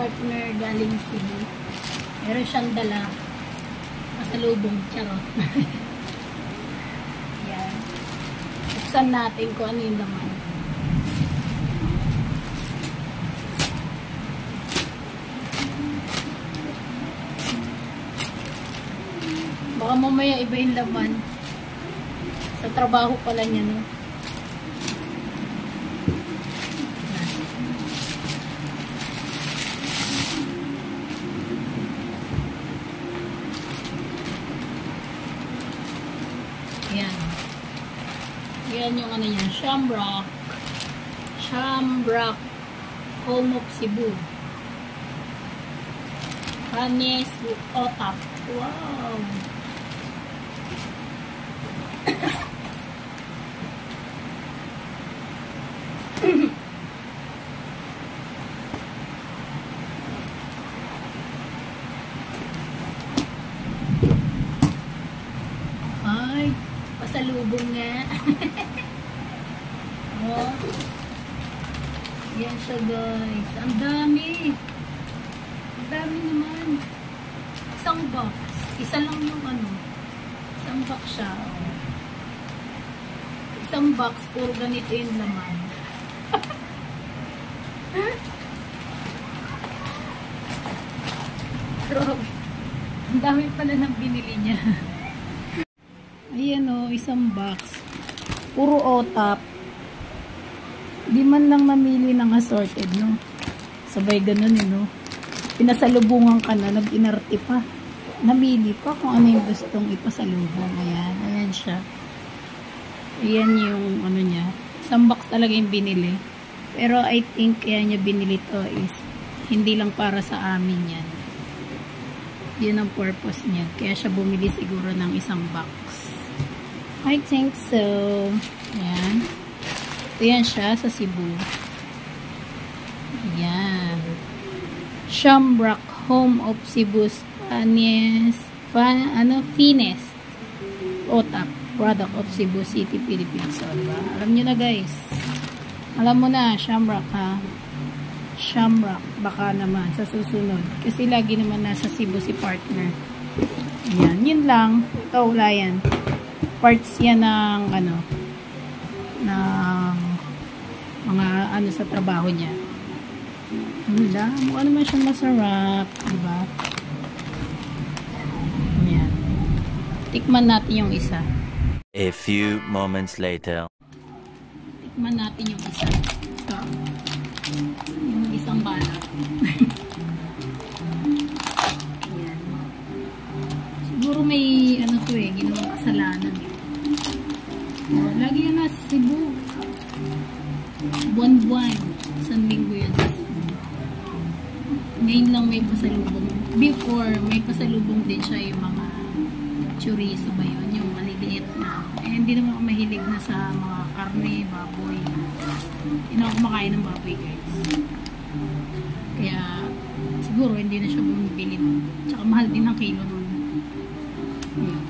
partner galing Cebu. Meron siyang dala. Pasalubong. Charot. Yan. Buksan natin kung ano yung laman. Baka mamaya iba yung laman. Sa trabaho pala niya, no? Ayan. Ayan yung ano yan. Shamrock. Shamrock. Home of Cebu. Panes Otap. Wow. Ay, pasalubong nga. Oh. Yan siya, guys. Ang dami. Ang dami naman. Isang box. Isa lang yung ano. Isang box siya. Oh. Isang box. Puro ganito yung laman. Grabe. Ang dami pala ng binili niya. Ayan o, isang box. Puro otap. Di man lang namili ng assorted, no? Sabay ganun, no? Pinasalubungan ka na, nag-inarte pa. Namili pa kung ano yung gustong ipasalubong. Ayan, ayan siya. Ayan yung ano niya. Isang box talaga yung binili. Pero I think kaya niya binili to is hindi lang para sa amin yan. Yun ang purpose niya. Kaya siya bumili siguro ng isang box. I think so. Ayan. Ayan siya sa Cebu. Ayan. Shamrock Home of Cebu's finest Otap product of Cebu City, Philippines. So, diba? Alam nyo na, guys. Alam mo na, Shamrock, ha? Shamrock. Baka naman sa susunod. Kasi lagi naman nasa Cebu si partner. Ayan. Yun lang. Ito, wala yan. Parts yan ng, ano, ng mga, ano, sa trabaho niya. Ano lang? Mukha naman siyang masarap. Diba? Ayan. Tikman natin yung isa. A few moments later. Tikman natin yung isa. Ito. Yung isang balat. Ayan. Siguro may ano to eh, ginawang kasalanan eh. Oh, lagi yan nasa Cebu. Buwan-buwan. Isang linggo yan sa Cebu. Ngayon lang may pasalubong. Before, may pasalubong din siya yung mga chorizo ba yun? Yung maliliit na. Eh, hindi naman ako mahilig na sa mga karne, baboy. Hindi na ako kumakain ng baboy, guys. Kaya, siguro, hindi na siya bumibili nun. Tsaka, mahal din ang kilo nun.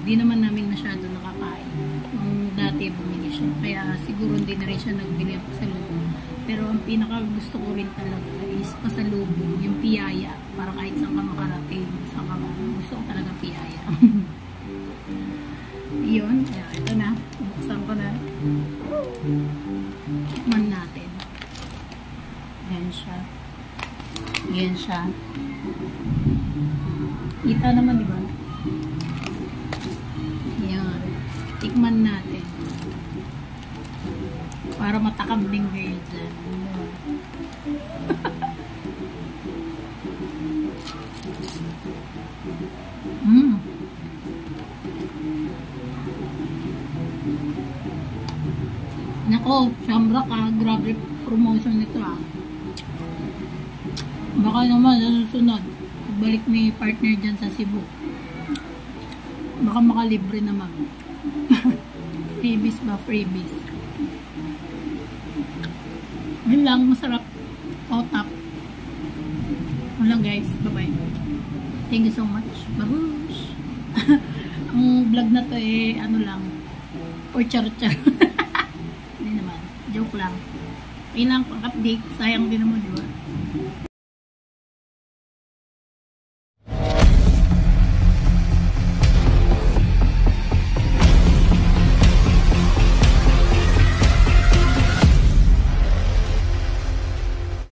Hindi naman namin masyado nakakain. Nung dati, bumili siya. Kaya, siguro, hindi na rin siya nagbili ang pasalubong. Pero, ang pinaka gusto ko rin talaga is pasalubong, yung piyaya. Para kahit saan ka makarating, saan ka gusto ko talaga piyaya. Yun. Kaya, ito na. Buksan ko na. Tikman natin. Ayan siya. Ayan siya. Kita naman, diba? Ayan. Tikman natin. Para matakam din kayo dyan. Nako, Shamrock grabe promotion nito Baka naman sa susunod, balik ni partner dyan sa Cebu. Baka makalibre naman. Freebies ba? Freebies. Yun lang, masarap. Otap. Wala guys, bye-bye. Thank you so much. Babush! Ang vlog na to ano lang, or char-char. Hindi naman, joke lang. Yun lang, pang-update. Sayang din naman, di ba?